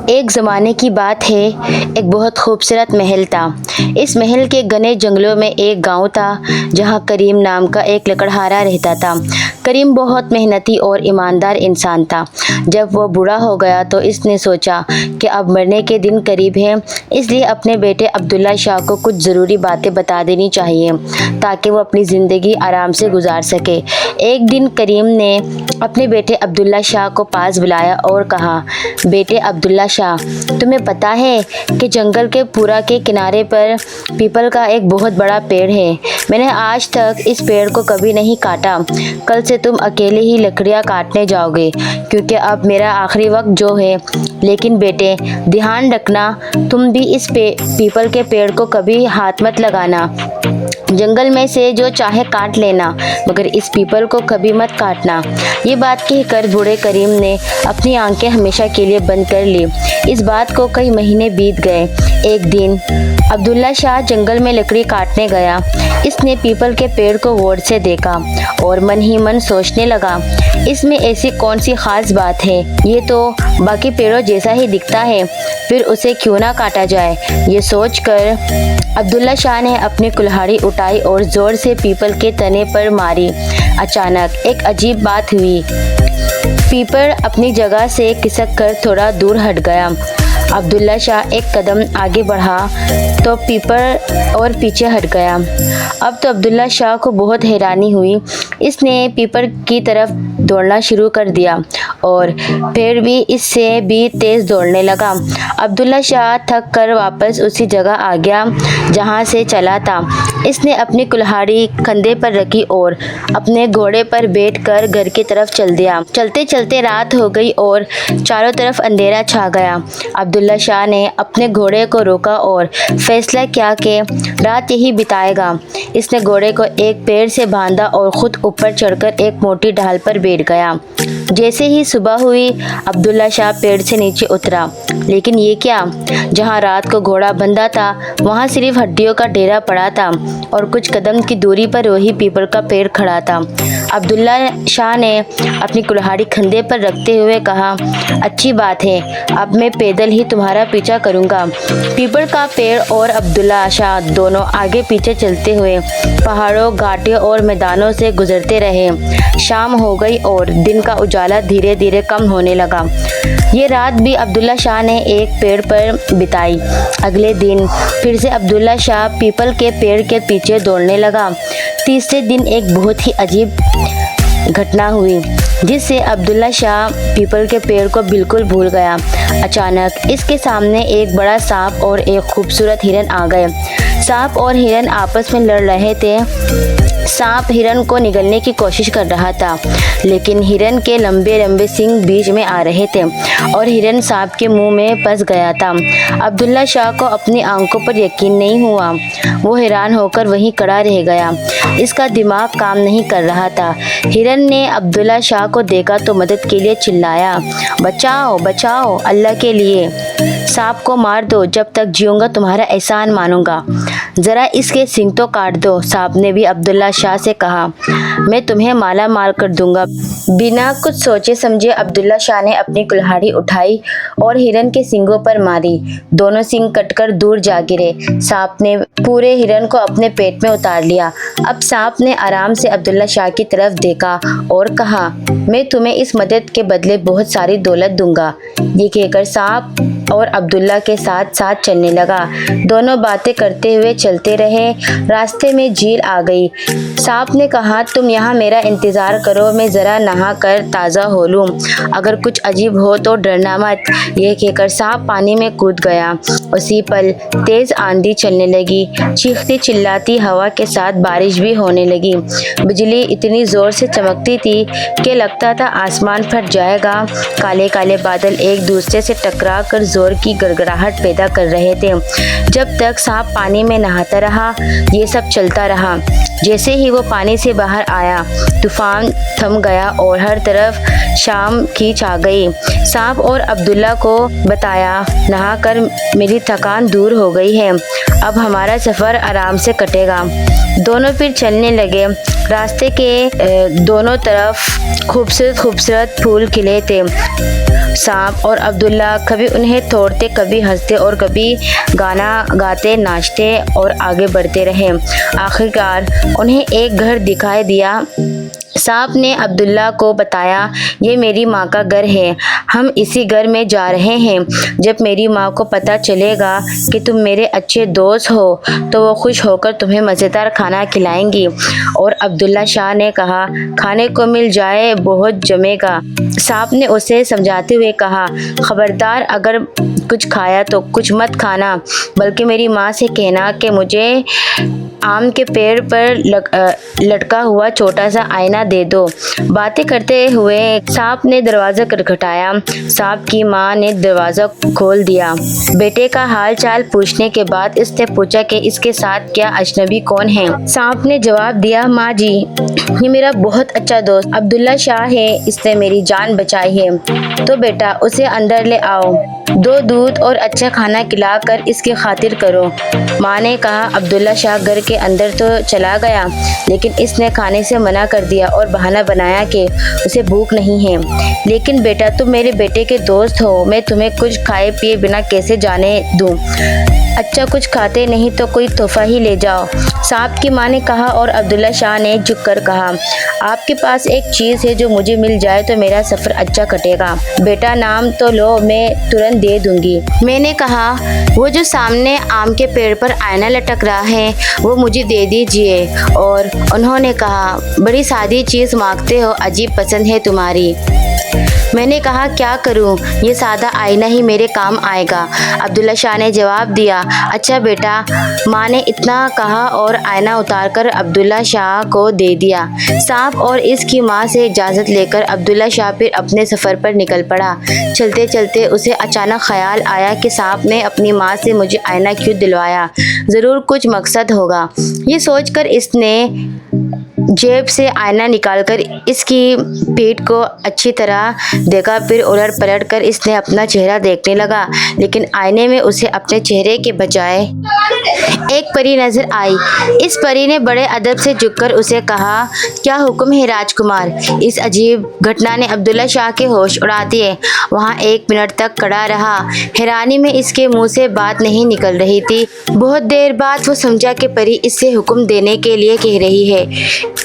ایک زمانے کی بات ہے، ایک بہت خوبصورت محل تھا۔ اس محل کے گھنے جنگلوں میں ایک گاؤں تھا جہاں کریم نام کا ایک لکڑہارا رہتا تھا۔ کریم بہت محنتی اور ایماندار انسان تھا۔ جب وہ بوڑھا ہو گیا تو اس نے سوچا کہ اب مرنے کے دن قریب ہیں، اس لیے اپنے بیٹے عبداللہ شاہ کو کچھ ضروری باتیں بتا دینی چاہیے تاکہ وہ اپنی زندگی آرام سے گزار سکے۔ ایک دن کریم نے اپنے بیٹے عبداللہ شاہ کو پاس بلایا اور کہا، بیٹے عبداللہ شاہ، تمہیں پتہ ہے کہ جنگل کے پورا کے کنارے پر پیپل کا ایک بہت بڑا پیڑ ہے۔ میں نے آج تک اس پیڑ کو کبھی نہیں کاٹا۔ کل سے تم اکیلے ہی لکڑیاں کاٹنے جاؤ گے کیونکہ اب میرا آخری وقت جو ہے۔ لیکن بیٹے، دھیان رکھنا، تم بھی اس پیپل کے پیڑ کو کبھی ہاتھ مت لگانا۔ جنگل میں سے جو چاہے کاٹ لینا، مگر اس پیپل کو کبھی مت کاٹنا۔ یہ بات کہہ کر بوڑھے کریم نے اپنی آنکھیں ہمیشہ کے لیے بند کر لی۔ اس بات کو کئی مہینے بیت گئے۔ ایک دن عبداللہ شاہ جنگل میں لکڑی کاٹنے گیا۔ اس نے پیپل کے پیڑ کو غور سے دیکھا اور من ہی من سوچنے لگا، اس میں ایسی کون سی خاص بات ہے؟ یہ تو باقی پیڑوں جیسا ہی دکھتا ہے، پھر اسے کیوں نہ کاٹا جائے؟ یہ سوچ کر عبداللہ شاہ نے اپنی کلہاڑی اٹھائی اور زور سے پیپل کے تنے پر ماری۔ اچانک ایک عجیب بات ہوئی۔ پیپل اپنی جگہ سے کھسک کر تھوڑا دور ہٹ گیا۔ عبداللہ شاہ ایک قدم آگے بڑھا تو پیپل اور پیچھے ہٹ گیا۔ اب تو عبداللہ شاہ کو بہت حیرانی ہوئی۔ اس نے پیپل کی طرف دوڑنا شروع کر دیا اور پیڑ بھی اس سے بھی تیز دوڑنے لگا۔ عبداللہ شاہ تھک کر واپس اسی جگہ آ گیا جہاں سے چلا تھا۔ اس نے اپنی کلہاڑی کندھے پر رکھی اور اپنے گھوڑے پر بیٹھ کر گھر کی طرف چل دیا۔ چلتے چلتے رات ہو گئی اور چاروں طرف اندھیرا چھا گیا۔ عبداللہ شاہ نے اپنے گھوڑے کو روکا اور فیصلہ کیا کہ رات یہی بتائے گا۔ اس نے گھوڑے کو ایک پیڑ سے باندھا اور خود اوپر چڑھ کر ایک موٹی ڈھال پر بیٹھ گیا۔ جیسے ہی صبح ہوئی، عبداللہ شاہ پیڑ سے نیچے اترا۔ لیکن یہ کیا؟ جہاں رات کو گھوڑا بندھا تھا وہاں صرف ہڈیوں کا ڈھیرا پڑا تھا اور کچھ قدم کی دوری پر وہی پیپل کا پیڑ کھڑا تھا۔ عبداللہ شاہ نے اپنی کلہاڑی کندھے پر رکھتے ہوئے کہا، اچھی بات ہے، اب میں پیدل ہی تمہارا پیچھا کروں گا۔ پیپل کا پیڑ اور عبداللہ شاہ دونوں آگے پیچھے چلتے ہوئے پہاڑوں، گھاٹیوں اور میدانوں سے گزرتے رہے۔ شام ہو گئی اور دن کا اجالا دھیرے دھیرے کم ہونے لگا۔ یہ رات بھی عبداللہ شاہ نے ایک پیڑ پر بتائی۔ اگلے دن پھر سے عبداللہ شاہ پیپل کے پیڑ کے پیچھے دوڑنے لگا۔ تیسرے دن ایک بہت ہی عجیب گھٹنا ہوئی جس سے عبداللہ شاہ پیپل کے پیڑ کو بالکل بھول گیا۔ اچانک اس کے سامنے ایک بڑا سانپ اور ایک خوبصورت ہرن آ گئے۔ سانپ اور ہرن آپس میں لڑ رہے تھے۔ سانپ ہرن کو نگلنے کی کوشش کر رہا تھا، لیکن ہرن کے لمبے لمبے سینگ بیچ میں آ رہے تھے اور ہرن سانپ کے منہ میں پھنس گیا تھا۔ عبداللہ شاہ کو اپنی آنکھوں پر یقین نہیں ہوا۔ وہ حیران ہو کر وہیں کھڑا رہ گیا۔ اس کا دماغ کام نہیں کر رہا تھا۔ ہرن نے عبداللہ شاہ کو دیکھا تو مدد کے لیے چلایا، بچاؤ بچاؤ، اللہ کے لیے سانپ کو مار دو، جب تک جیوں گا تمہارا احسان مانوں گا۔ ذرا اس کے سینگ تو کاٹ دو۔ سانپ نے بھی عبداللہ شاہ سے کہا، میں تمہیں مالا مال کر دوں گا۔ بنا کچھ سوچے سمجھے عبداللہ شاہ نے اپنی کلہاڑی اٹھائی اور ہرن کے سینگوں پر ماری۔ دونوں سینگ کٹ کر دور جا گرے۔ سانپ نے پورے ہرن کو اپنے پیٹ میں اتار لیا۔ اب سانپ نے آرام سے عبداللہ شاہ کی طرف دیکھا اور کہا، میں تمہیں اس مدد کے بدلے بہت ساری دولت دوں گا۔ یہ کہہ کر سانپ اور عبداللہ کے ساتھ ساتھ چلنے لگا۔ دونوں باتیں کرتے ہوئے چلتے رہے۔ راستے میں جھیل آ گئی۔ سانپ نے کہا، تم یہاں میرا انتظار کرو، میں ذرا نہا کر تازہ ہو لوں، اگر کچھ عجیب ہو تو ڈرنا مت۔ یہ کہہ کر سانپ پانی میں کود گیا۔ اسی پل تیز آندھی چلنے لگی۔ چیختی چلاتی ہوا کے ساتھ بارش بھی ہونے لگی۔ بجلی اتنی زور سے چمکتی تھی کہ لگتا تھا آسمان پھٹ جائے گا۔ کالے کالے بادل ایک دوسرے سے ٹکرا کر زور کی گڑگڑاہٹ پیدا کر رہے تھے۔ جب تک سانپ پانی میں نہاتا رہا یہ سب چلتا رہا۔ جیسے ہی وہ پانی سے باہر آیا طوفان تھم گیا اور ہر طرف شام کی چھا گئی۔ سانپ اور عبداللہ کو بتایا، نہا کر میری تھکان دور ہو گئی ہے، اب ہمارا سفر آرام سے کٹے گا۔ دونوں پھر چلنے لگے۔ راستے کے دونوں طرف خوبصورت خوبصورت پھول کھلے تھے۔ سانپ اور عبداللہ کبھی انہیں توڑتے، کبھی ہنستے اور کبھی گانا گاتے ناچتے اور آگے بڑھتے رہے۔ آخرکار انہیں ایک گھر دکھائی دیا۔ سانپ نے عبداللہ کو بتایا، یہ میری ماں کا گھر ہے، ہم اسی گھر میں جا رہے ہیں۔ جب میری ماں کو پتہ چلے گا کہ تم میرے اچھے دوست ہو تو وہ خوش ہو کر تمہیں مزیدار کھانا کھلائیں گی۔ اور عبداللہ شاہ نے کہا، کھانے کو مل جائے بہت جمے گا۔ سانپ نے اسے سمجھاتے ہوئے کہا، خبردار، اگر کچھ کھایا تو کچھ مت کھانا، بلکہ میری ماں سے کہنا کہ مجھے آم کے پیڑ پر لٹکا ہوا چھوٹا سا آئینہ دے دو۔ باتیں کرتے ہوئے سانپ نے دروازہ کھٹکھٹایا۔ سانپ کی ماں نے دروازہ کھول دیا۔ بیٹے کا حال چال پوچھنے کے بعد اس نے پوچھا کہ اس کے ساتھ کیا اجنبی کون ہے؟ سانپ نے جواب دیا، ماں جی، یہ میرا بہت اچھا دوست عبداللہ شاہ ہے، اس نے میری جان بچائی ہے، تو بیٹا اسے اندر لے آؤ، دو دودھ اور اچھا کھانا کھلا کر اس کی خاطر کرو۔ ماں نے کہا۔ عبداللہ شاہ گھر کے اندر تو چلا گیا، لیکن اس نے کھانے سے منع کر دیا اور بہانہ بنایا کہ اسے بھوک نہیں ہے۔ لیکن بیٹا، تم میرے بیٹے کے دوست ہو، میں تمہیں کچھ کھائے پیے بنا کیسے جانے دوں؟ اچھا کچھ کھاتے نہیں تو کوئی تحفہ ہی لے جاؤ۔ سانپ کی ماں نے کہا اور عبداللہ شاہ نے جھک کر کہا، آپ کے پاس ایک چیز ہے جو مجھے مل جائے تو میرا سفر اچھا کٹے گا۔ بیٹا نام تو لو، میں ترنت دے دوں گی۔ میں نے کہا، وہ جو سامنے آم کے پیڑ پر آئینہ لٹک رہا ہے وہ مجھے دے دیجئے۔ اور انہوں نے کہا، بڑی سادی چیز مانگتے ہو، عجیب پسند ہے تمہاری۔ میں نے کہا، کیا کروں، یہ سادہ آئینہ ہی میرے کام آئے گا۔ عبداللہ شاہ نے جواب دیا، اچھا بیٹا۔ ماں نے اتنا کہا اور آئینہ اتار کر عبداللہ شاہ کو دے دیا۔ سانپ اور اس کی ماں سے اجازت لے کر عبداللہ شاہ پھر اپنے سفر پر نکل پڑا۔ چلتے چلتے اسے اچانک خیال آیا کہ سانپ نے اپنی ماں سے مجھے آئینہ کیوں دلوایا، ضرور کچھ مقصد ہوگا۔ یہ سوچ کر اس نے جیب سے آئینہ نکال کر اس کی پیٹھ کو اچھی طرح دیکھا، پھر الٹ پلٹ کر اس نے اپنا چہرہ دیکھنے لگا، لیکن آئینے میں اسے اپنے چہرے کے بجائے ایک پری نظر آئی۔ اس پری نے بڑے ادب سے جھک کر اسے کہا، کیا حکم ہے راجکمار؟ اس عجیب گھٹنا نے عبداللہ شاہ کے ہوش اڑا دیے۔ وہاں 1 منٹ تک کھڑا رہا، حیرانی میں اس کے منہ سے بات نہیں نکل رہی تھی۔ بہت دیر بعد وہ سمجھا کہ پری اس سے حکم دینے کے لیے کہہ رہی ہے۔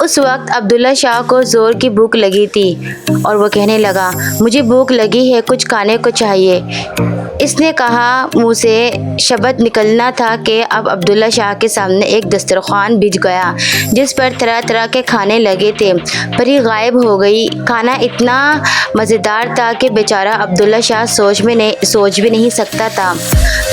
اس وقت عبداللہ شاہ کو زور کی بھوک لگی تھی اور وہ کہنے لگا، مجھے بھوک لگی ہے، کچھ کھانے کو چاہیے۔ اس نے کہا، منہ سے شبد نکلنا تھا کہ اب عبداللہ شاہ کے سامنے ایک دسترخوان بچھ گیا جس پر طرح طرح کے کھانے لگے تھے۔ پری غائب ہو گئی۔ کھانا اتنا مزیدار تھا کہ بیچارہ عبداللہ شاہ سوچ بھی نہیں سکتا تھا۔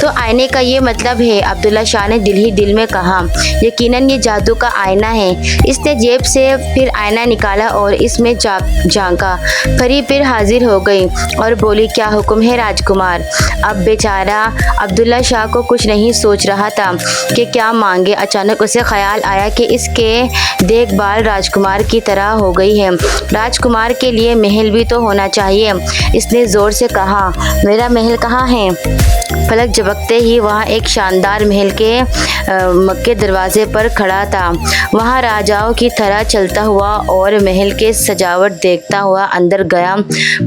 تو آئینے کا یہ مطلب ہے، عبداللہ شاہ نے دل ہی دل میں کہا، یقیناً یہ جادو کا آئینہ ہے۔ اس نے جیب سے پھر آئینہ نکالا اور اس میں جھانکا۔ پری پھر حاضر ہو گئی اور بولی، کیا حکم ہے راجکمار؟ اب بیچارہ عبداللہ شاہ کو کچھ نہیں سوچ رہا تھا کہ کیا مانگے۔ اچانک اسے خیال آیا کہ اس کے دیکھ بھال راجکمار کی طرح ہو گئی ہے، راجکمار کے لیے محل بھی تو ہونا چاہیے۔ اس نے زور سے کہا، میرا محل کہاں ہے؟ پلک جھپکتے ہی وہاں ایک شاندار محل کے مکے دروازے پر کھڑا تھا۔ وہاں راجاؤں کی طرح چلتا ہوا اور محل کے سجاوٹ دیکھتا ہوا اندر گیا۔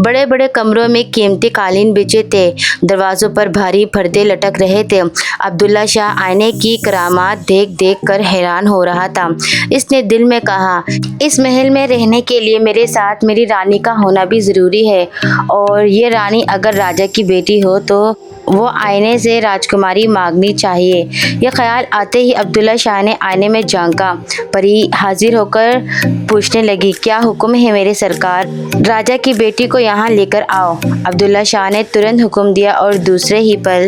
بڑے بڑے کمروں میں قیمتی قالین بچھے تھے، دروازوں پر بھاری پردے لٹک رہے تھے۔ عبداللہ شاہ آئینے کی کرامات دیکھ دیکھ کر حیران ہو رہا تھا۔ اس نے دل میں کہا، اس محل میں رہنے کے لیے میرے ساتھ میری رانی کا ہونا بھی ضروری ہے، اور یہ رانی اگر راجا کی بیٹی ہو تو وہ آئینے سے راجکماری مانگنی چاہیے۔ یہ خیال آتے ہی عبداللہ شاہ نے آئینے میں جھانکا۔ پری حاضر ہو کر پوچھنے لگی، کیا حکم ہے میرے سرکار؟ راجا کی بیٹی کو یہاں لے کر آؤ۔ عبداللہ شاہ نے ترنت حکم دیا اور دوسرے ہی پل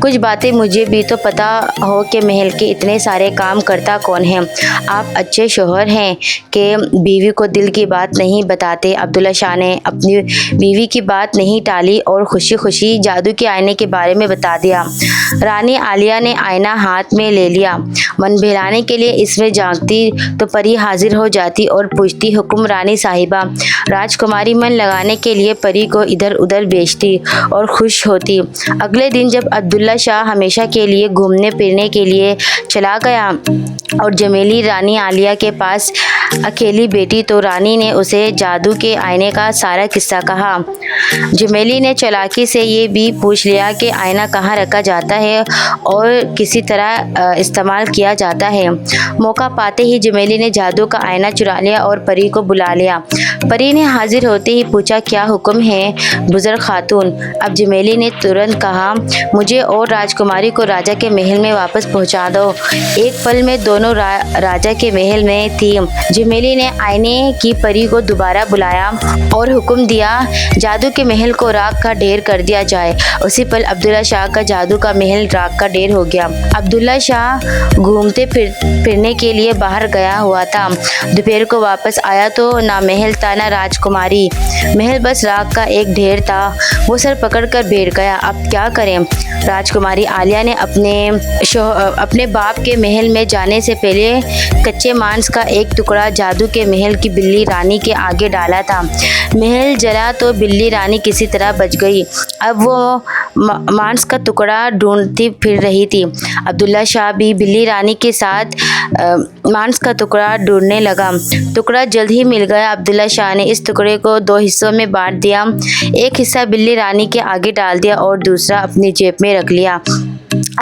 کچھ باتیں مجھے بھی تو پتہ ہو کہ محل کے اتنے سارے کام کرتا کون ہے؟ آپ اچھے شوہر ہیں کہ بیوی کو دل کی بات نہیں بتاتے۔ عبداللہ شاہ نے اپنی بیوی کی بات نہیں ٹالی اور خوشی خوشی جادو کے آئینے کے بارے میں بتا دیا۔ رانی عالیہ نے آئینہ ہاتھ میں لے لیا۔ من بہلانے کے لیے اس میں جھانکتی تو پری حاضر ہو جاتی اور پوچھتی، حکم رانی صاحبہ۔ راجکماری من لگانے کے لیے پری کو ادھر ادھر بھیجتی اور خوش ہوتی۔ اگلے دن جب عبداللہ شاہ ہمیشہ کے لیے گھومنے پھرنے کے لیے چلا گیا اور جمیلی رانی عالیہ کے پاس اکیلی بیٹھی تو رانی نے اسے جادو کے آئینے کا سارا قصہ کہا۔ جمیلی نے چالاکی سے یہ بھی پوچھ لیا کہ آئینہ کہاں رکھا جاتا ہے اور کسی طرح استعمال کیا جاتا ہے۔ موقع پاتے ہی جمیلی نے جادو کا آئینہ چرا لیا اور پری کو بلا لیا۔ پری نے حاضر ہوتے ہی پوچھا، کیا حکم ہے بزرگ خاتون؟ اب جمیلی نے ترنت کہا، مجھے اور راجکماری کو راجا کے محل میں واپس پہنچا دو۔ ایک پل میں دونوں راجا کے محل میں تھی۔ جمیلی نے آئینے کی پری کو دوبارہ بلایا اور حکم دیا، جادو کے محل کو راکھ کا ڈھیر کر دیا جائے۔ اسی پل عبداللہ شاہ کا جادو کا محل راکھ کا ڈھیر ہو گیا۔ عبداللہ شاہ گھومتے پھرنے کے لیے باہر گیا ہوا تھا۔ دوپہر کو واپس آیا تو نہ محل تھا نہ راجکماری، محل بس راکھ کا ایک ڈھیر تھا۔ وہ سر پکڑ کر بیٹھ گیا، اب کیا کریں؟ راجکماری عالیہ نے اپنے باپ کے محل میں جانے سے پہلے کچے مانس کا ایک ٹکڑا جادو کے محل کی بلی رانی کے آگے ڈالا تھا۔ محل جلا تو بلی رانی کسی طرح بچ گئی۔ اب وہ مانس کا ٹکڑا ڈھونڈتی پھر رہی تھی۔ عبداللہ شاہ بھی بلی رانی کے ساتھ مانس کا ٹکڑا ڈھونڈنے لگا۔ ٹکڑا جلد ہی مل گیا۔ عبداللہ شاہ نے اس ٹکڑے کو 2 حصوں میں بانٹ دیا۔ ایک حصہ بلی رانی کے آگے ڈال دیا اور دوسرا اپنی جیب میں رکھ لیا۔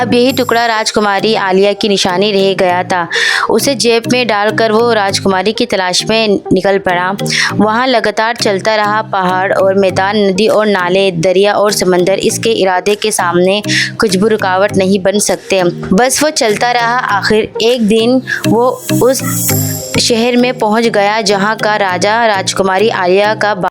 اب یہی ٹکڑا راجکماری عالیہ کی نشانی رہ گیا تھا۔ اسے جیب میں ڈال کر وہ راجکماری کی تلاش میں نکل پڑا۔ وہاں لگاتار چلتا رہا۔ پہاڑ اور میدان، ندی اور نالے، دریا اور سمندر اس کے ارادے کے سامنے کچھ بھی رکاوٹ نہیں بن سکتے۔ بس وہ چلتا رہا۔ آخر ایک دن وہ اس شہر میں پہنچ گیا جہاں کا راجا راجکماری عالیہ کا